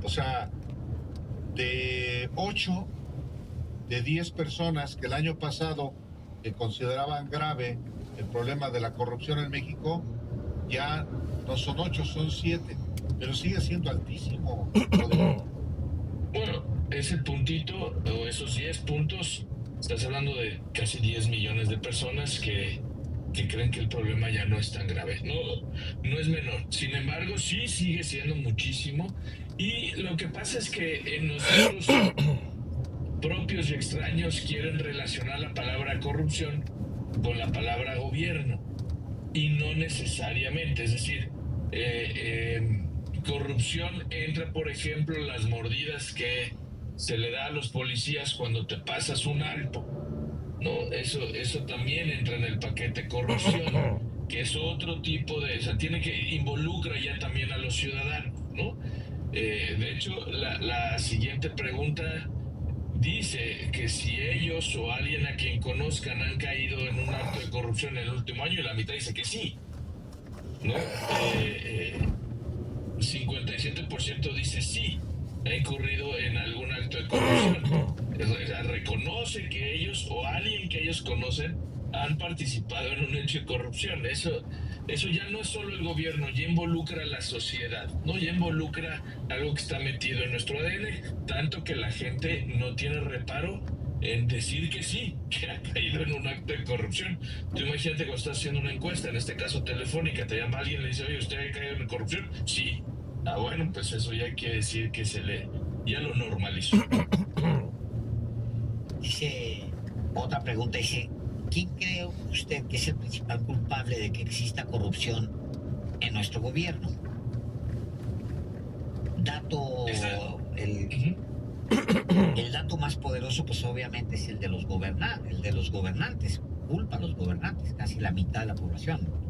O sea, de 8 de 10 personas que el año pasado consideraban grave el problema de la corrupción en México, ya no son 8, son 7, pero sigue siendo altísimo. Bueno, ese puntito o esos 10 puntos, estás hablando de casi 10 millones de personas que creen que el problema ya no es tan grave. No es menor. Sin embargo, sí sigue siendo muchísimo. Y lo que pasa es que en nosotros propios y extraños quieren relacionar la palabra corrupción con la palabra gobierno. Y no necesariamente. Es decir, corrupción entra, por ejemplo, las mordidas que se le da a los policías cuando te pasas un alto. No, eso también entra en el paquete corrupción, que es otro tipo de, o sea, tiene que involucra ya también a los ciudadanos, ¿no? De hecho, la siguiente pregunta dice que si ellos o alguien a quien conozcan han caído en un acto de corrupción en el último año, y la mitad dice que sí, ¿no? 57% dice sí, ha incurrido en algún acto de corrupción. Reconoce que ellos o alguien que ellos conocen han participado en un hecho de corrupción. Eso ya no es solo el gobierno, ya involucra a la sociedad, ¿no? Ya involucra algo que está metido en nuestro ADN, tanto que la gente no tiene reparo en decir que sí, que ha caído en un acto de corrupción. Tú imagínate cuando estás haciendo una encuesta, en este caso telefónica, te llama alguien y le dice, oye, ¿usted ha caído en corrupción? Sí. Ah, bueno, pues eso ya hay que decir que ya lo normalizó. Dice, otra pregunta, dice, ¿quién cree usted que es el principal culpable de que exista corrupción en nuestro gobierno? El dato más poderoso, pues obviamente es el de los gobernantes. Culpa a los gobernantes, casi la mitad de la población.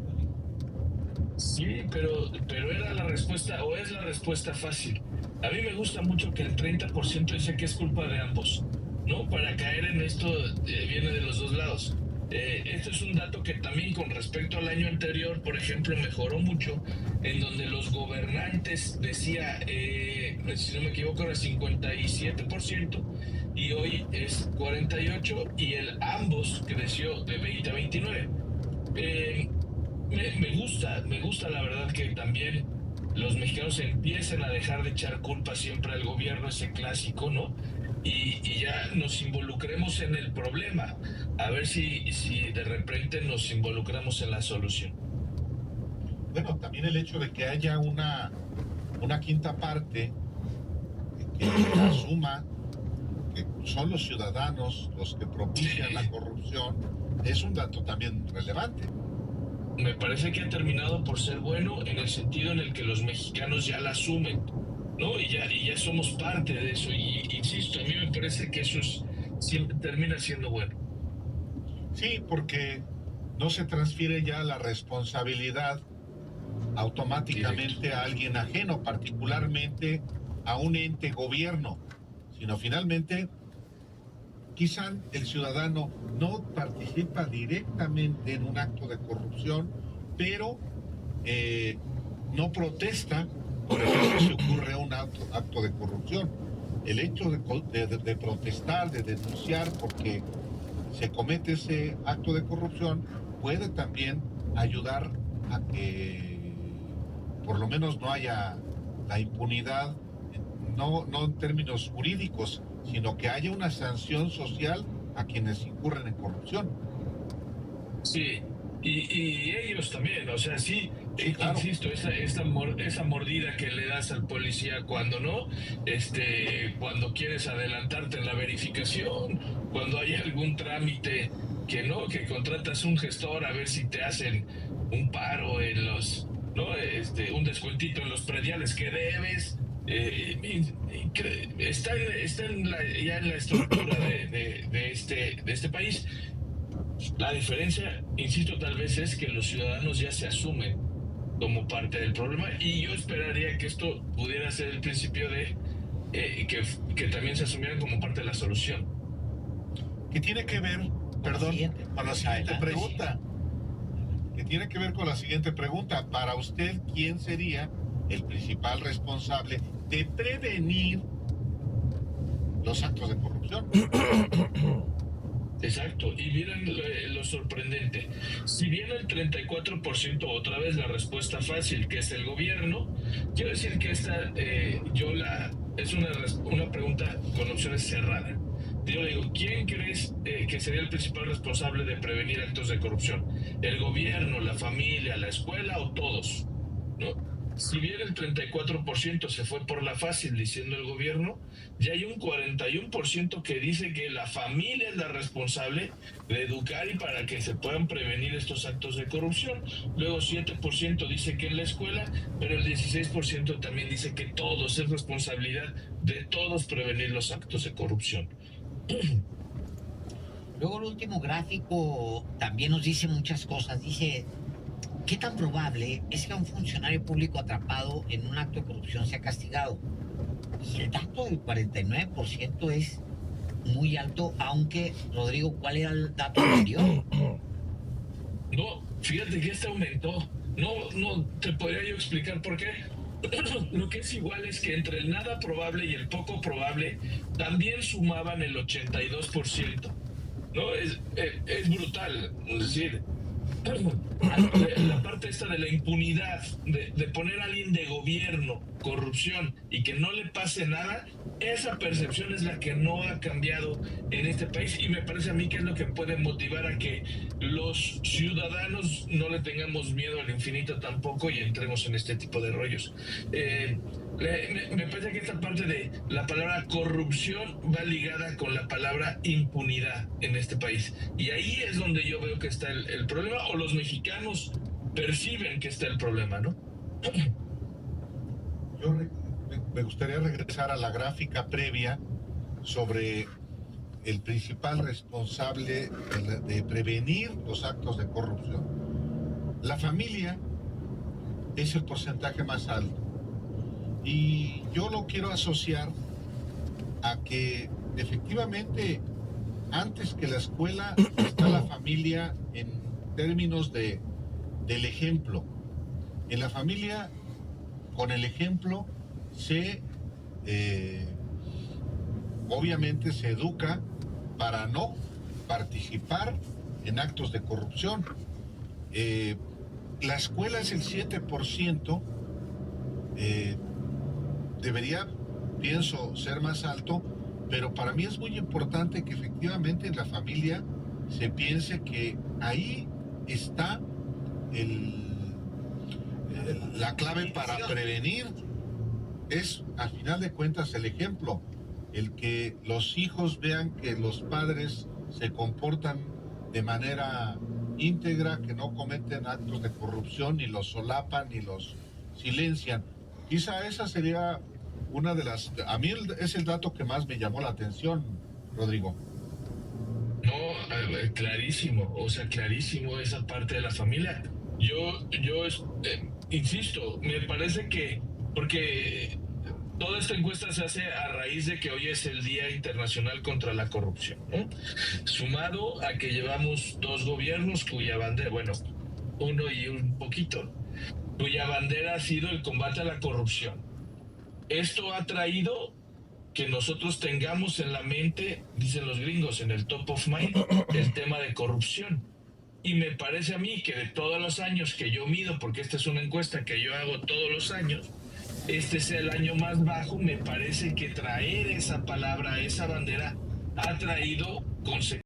Sí, pero era la respuesta, o es la respuesta fácil. A mí me gusta mucho que el 30% dice que es culpa de ambos, ¿no? Para caer en esto viene de los dos lados. Esto es un dato que también con respecto al año anterior, por ejemplo, mejoró mucho, en donde los gobernantes decía, si no me equivoco, era 57%, y hoy es 48%, y el ambos creció de 20 a 29%. Me gusta la verdad que también los mexicanos empiecen a dejar de echar culpa siempre al gobierno, ese clásico, ¿no? Y ya nos involucremos en el problema, a ver si de repente nos involucramos en la solución. Bueno, también el hecho de que haya una quinta parte que asuma que son los ciudadanos los que propician la corrupción es un dato también relevante. Me parece que ha terminado por ser bueno en el sentido en el que los mexicanos ya la asumen, ¿no? Y ya somos parte de eso. Y insisto, a mí me parece que eso siempre termina siendo bueno. Sí, porque no se transfiere ya la responsabilidad automáticamente a alguien ajeno, particularmente a un ente gobierno, sino finalmente quizá el ciudadano no participa directamente en un acto de corrupción, pero no protesta, por ejemplo, si ocurre un acto de corrupción. El hecho de protestar, de denunciar porque se comete ese acto de corrupción, puede también ayudar a que por lo menos no haya la impunidad, no en términos jurídicos, sino que haya una sanción social a quienes incurren en corrupción. Sí, y ellos también, o sea, sí, claro. Insisto, esa mordida que le das al policía cuando cuando quieres adelantarte en la verificación, cuando hay algún trámite que contratas un gestor a ver si te hacen un paro en un descuentito en los prediales que debes. Está ya en la estructura de este país. La diferencia, insisto, tal vez es que los ciudadanos ya se asumen como parte del problema, y yo esperaría que esto pudiera ser el principio de que también se asumieran como parte de la solución. ¿Qué tiene que ver, perdón, con la siguiente pregunta? ¿Qué tiene que ver con la siguiente pregunta? Para usted, ¿quién sería el principal responsable de prevenir los actos de corrupción. Exacto, y miren lo sorprendente. Si bien el 34%, otra vez la respuesta fácil, que es el gobierno, quiero decir que esta, es una pregunta con opciones cerradas. Yo le digo, ¿quién crees que sería el principal responsable de prevenir actos de corrupción? ¿El gobierno, la familia, la escuela o todos? ¿No? Si bien el 34% se fue por la fácil diciendo el gobierno, ya hay un 41% que dice que la familia es la responsable de educar y para que se puedan prevenir estos actos de corrupción. Luego 7% dice que en la escuela, pero el 16% también dice que todos, es responsabilidad de todos prevenir los actos de corrupción. Luego el último gráfico también nos dice muchas cosas. Dice, ¿qué tan probable es que un funcionario público atrapado en un acto de corrupción sea castigado? Y el dato del 49% es muy alto, aunque, Rodrigo, ¿cuál era el dato anterior? No, fíjate que este aumentó. No, te podría yo explicar por qué. Lo que es igual es que entre el nada probable y el poco probable también sumaban el 82%. No, es brutal. Es decir, la parte esta de la impunidad, de poner a alguien de gobierno, corrupción y que no le pase nada, esa percepción es la que no ha cambiado en este país y me parece a mí que es lo que puede motivar a que los ciudadanos no le tengamos miedo al infinito tampoco y entremos en este tipo de rollos. Me parece que esta parte de la palabra corrupción va ligada con la palabra impunidad en este país. Y ahí es donde yo veo que está el problema, o los mexicanos perciben que está el problema, ¿no? Yo me gustaría regresar a la gráfica previa sobre el principal responsable de prevenir los actos de corrupción. La familia es el porcentaje más alto. Y yo lo quiero asociar a que efectivamente antes que la escuela está la familia en términos del ejemplo. En la familia, con el ejemplo, obviamente se educa para no participar en actos de corrupción. La escuela es el 7%. Debería, pienso, ser más alto, pero para mí es muy importante que efectivamente en la familia se piense que ahí está la clave para prevenir. Es, al final de cuentas, el ejemplo, el que los hijos vean que los padres se comportan de manera íntegra, que no cometen actos de corrupción, ni los solapan, ni los silencian. Quizá esa sería una de las... A mí es el dato que más me llamó la atención, Rodrigo. No, clarísimo, o sea, clarísimo esa parte de la familia. Yo insisto, me parece que, porque toda esta encuesta se hace a raíz de que hoy es el Día Internacional contra la Corrupción, ¿no? Sumado a que llevamos 2 gobiernos cuya bandera, bueno, uno y un poquito, cuya bandera ha sido el combate a la corrupción. Esto ha traído que nosotros tengamos en la mente, dicen los gringos, en el top of mind, el tema de corrupción. Y me parece a mí que de todos los años que yo mido, porque esta es una encuesta que yo hago todos los años, este sea el año más bajo. Me parece que traer esa palabra, esa bandera, ha traído consecuencias